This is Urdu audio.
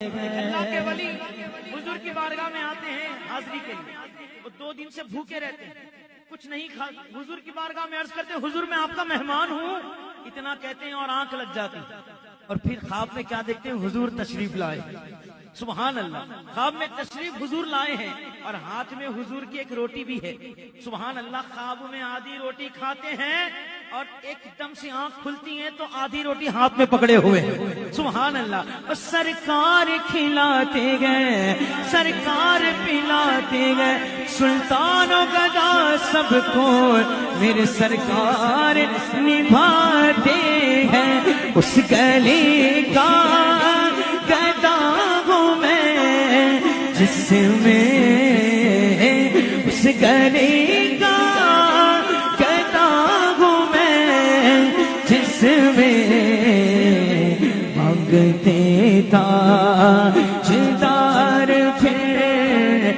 اللہ کے ولی حضور کی بارگاہ میں آتے ہیں حاضری کے لیے، وہ 2 دن سے بھوکے رہتے ہیں، کچھ نہیں کھا، حضور کی بارگاہ میں عرض کرتے ہیں حضور میں آپ کا مہمان ہوں، اتنا کہتے ہیں اور آنکھ لگ جاتی، اور پھر خواب میں کیا دیکھتے ہیں؟ حضور تشریف لائے، سبحان اللہ، خواب میں تشریف حضور لائے ہیں اور ہاتھ میں حضور کی ایک روٹی بھی ہے، سبحان اللہ، خواب میں آدھی روٹی کھاتے ہیں اور ایک دم سے آنکھ کھلتی ہیں تو آدھی روٹی ہاتھ میں پکڑے ہوئے ہیں، سبحان اللہ، سرکار کھلاتے گئے، سرکار پلاتے گئے، سلطان و گدا سب کو میرے سرکار نبھاتے ہیں، اس گلے کا گدا ہوں میں جس میں، اس گلے کا گدا ہوں میں جس میں مانگتے تھا جدار پھر